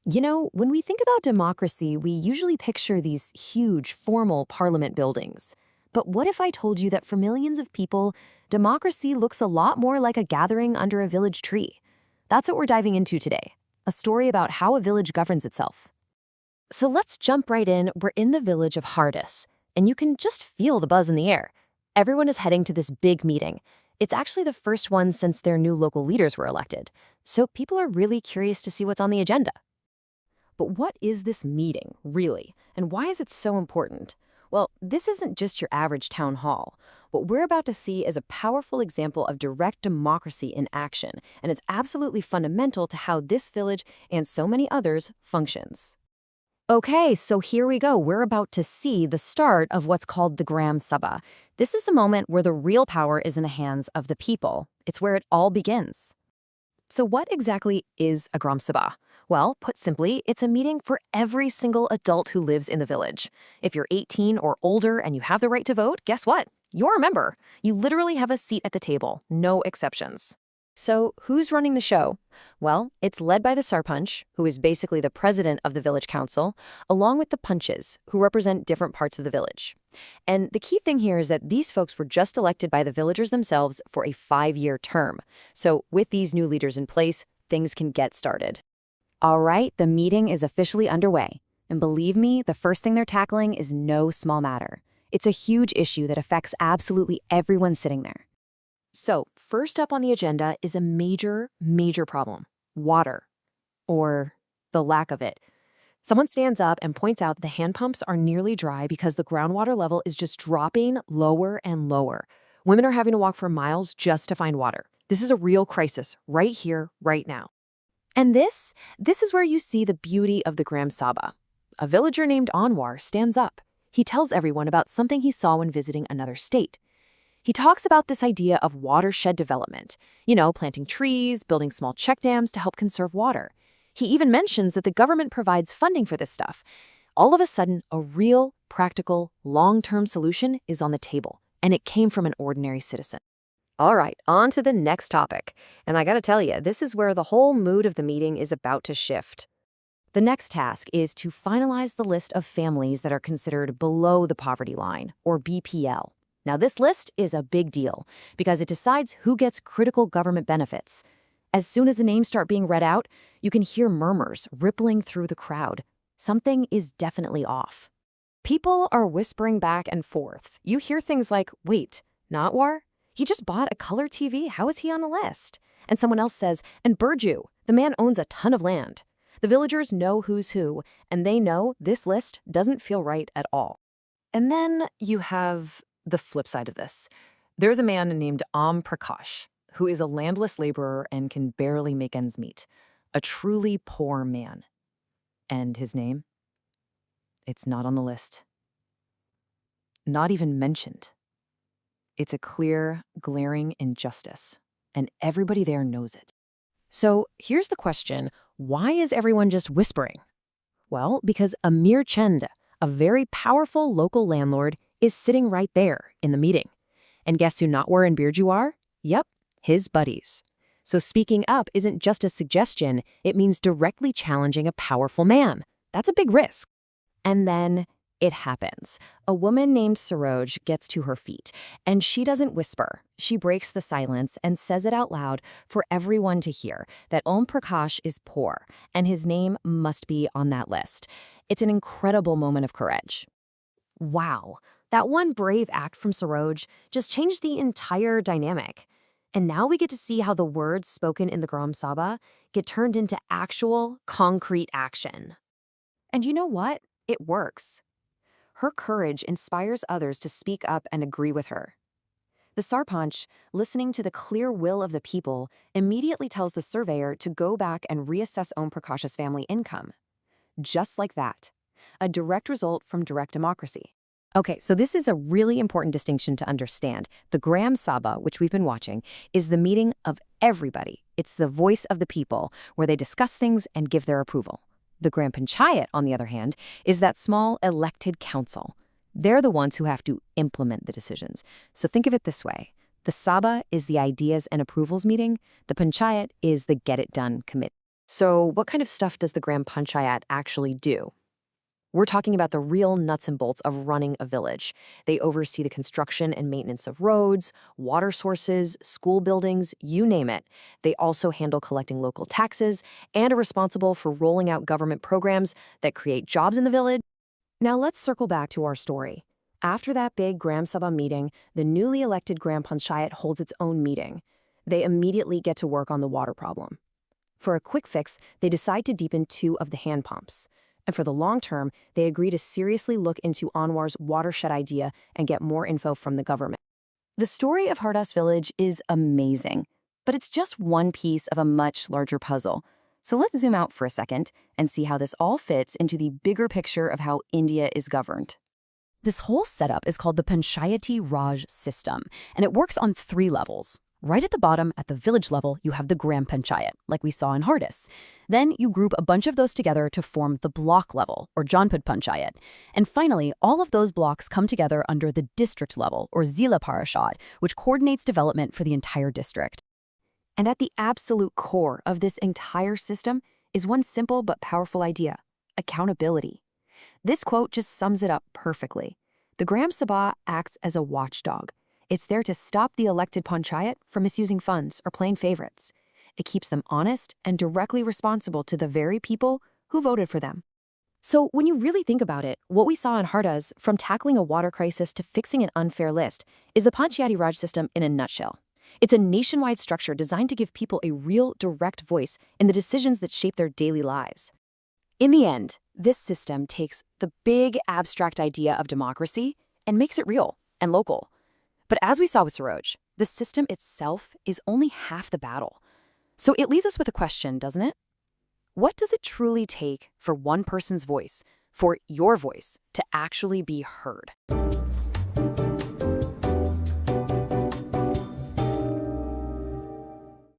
You know, when we think about democracy, we usually picture these huge, formal parliament buildings. But what if I told you that for millions of people, democracy looks a lot more like a gathering under a village tree? That's what we're diving into today, a story about how a village governs itself. So let's jump right in. We're in the village of Hardis, and you can just feel the buzz in the air. Everyone is heading to this big meeting. It's actually the first one since their new local leaders were elected. So people are really curious to see what's on the agenda. But what is this meeting, really? And why is it so important? Well, this isn't just your average town hall. What we're about to see is a powerful example of direct democracy in action, and it's absolutely fundamental to how this village and so many others functions. Okay, so here we go. We're about to see the start of what's called the Gram Sabha. This is the moment where the real power is in the hands of the people. It's where it all begins. So what exactly is a Gram Sabha? Well, put simply, it's a meeting for every single adult who lives in the village. If you're 18 or older and you have the right to vote, guess what? You're a member. You literally have a seat at the table, no exceptions. So who's running the show? Well, it's led by the Sarpanch, who is basically the president of the village council, along with the punches, who represent different parts of the village. And the key thing here is that these folks were just elected by the villagers themselves for a 5-year term. So with these new leaders in place, things can get started. All right, the meeting is officially underway. And believe me, the first thing they're tackling is no small matter. It's a huge issue that affects absolutely everyone sitting there. So, first up on the agenda is a major, major problem: water, or the lack of it. Someone stands up and points out the hand pumps are nearly dry because the groundwater level is just dropping lower and lower. Women are having to walk for miles just to find water. This is a real crisis right here, right now. And this is where you see the beauty of the Gram Sabha. A villager named Anwar stands up. He tells everyone about something he saw when visiting another state. He talks about this idea of watershed development, planting trees, building small check dams to help conserve water. He even mentions that the government provides funding for this stuff. All of a sudden, a real, practical, long-term solution is on the table, and it came from an ordinary citizen. All right, on to the next topic. And I gotta tell you, this is where the whole mood of the meeting is about to shift. The next task is to finalize the list of families that are considered below the poverty line, or BPL. Now, this list is a big deal because it decides who gets critical government benefits. As soon as the names start being read out, you can hear murmurs rippling through the crowd. Something is definitely off. People are whispering back and forth. You hear things like, wait, Notwar? He just bought a color TV. How is he on the list? And someone else says, and Burju, the man owns a ton of land. The villagers know who's who, and they know this list doesn't feel right at all. And then you have the flip side of this. There's a man named Prakash, who is a landless laborer and can barely make ends meet. A truly poor man. And his name? It's not on the list. Not even mentioned. It's a clear, glaring injustice, and everybody there knows it. So here's the question: why is everyone just whispering? Well, because Amir Chand, a very powerful local landlord, is sitting right there in the meeting. And guess who Notwar and Birju are? Yep, his buddies. So speaking up isn't just a suggestion, it means directly challenging a powerful man. That's a big risk. And then it happens. A woman named Saroj gets to her feet, and she doesn't whisper. She breaks the silence and says it out loud for everyone to hear, that Prakash is poor, and his name must be on that list. It's an incredible moment of courage. Wow, that one brave act from Saroj just changed the entire dynamic. And now we get to see how the words spoken in the Gram Sabha get turned into actual, concrete action. And you know what? It works. Her courage inspires others to speak up and agree with her. The Sarpanch, listening to the clear will of the people, immediately tells the surveyor to go back and reassess Om Prakash's family income. Just like that. A direct result from direct democracy. Okay, so this is a really important distinction to understand. The Gram Sabha, which we've been watching, is the meeting of everybody. It's the voice of the people, where they discuss things and give their approval. The Gram Panchayat, on the other hand, is that small elected council. They're the ones who have to implement the decisions. So think of it this way. The Sabha is the ideas and approvals meeting. The Panchayat is the get-it-done committee. So, what kind of stuff does the Gram Panchayat actually do? We're talking about the real nuts and bolts of running a village. They oversee the construction and maintenance of roads, water sources, school buildings, you name it. They also handle collecting local taxes and are responsible for rolling out government programs that create jobs in the village. Now let's circle back to our story. After that big Gram Sabha meeting, the newly elected Gram Panchayat holds its own meeting. They immediately get to work on the water problem. For a quick fix, they decide to deepen 2 of the hand pumps. And for the long term, they agree to seriously look into Anwar's watershed idea and get more info from the government. The story of Hardas village is amazing, but it's just one piece of a much larger puzzle. So let's zoom out for a second and see how this all fits into the bigger picture of how India is governed. This whole setup is called the Panchayati Raj System, and it works on 3 levels. Right at the bottom, at the village level, you have the Gram Panchayat, like we saw in Hardas. Then you group a bunch of those together to form the block level, or Janpad Panchayat. And finally, all of those blocks come together under the district level, or Zila Parishad, which coordinates development for the entire district. And at the absolute core of this entire system is one simple but powerful idea: accountability. This quote just sums it up perfectly. The Gram Sabha acts as a watchdog. It's there to stop the elected panchayat from misusing funds or playing favorites. It keeps them honest and directly responsible to the very people who voted for them. So when you really think about it, what we saw in Hardas, from tackling a water crisis to fixing an unfair list, is the Panchayati Raj system in a nutshell. It's a nationwide structure designed to give people a real, direct voice in the decisions that shape their daily lives. In the end, this system takes the big abstract idea of democracy and makes it real and local. But as we saw with Saroj, the system itself is only half the battle. So it leaves us with a question, doesn't it? What does it truly take for one person's voice, for your voice, to actually be heard?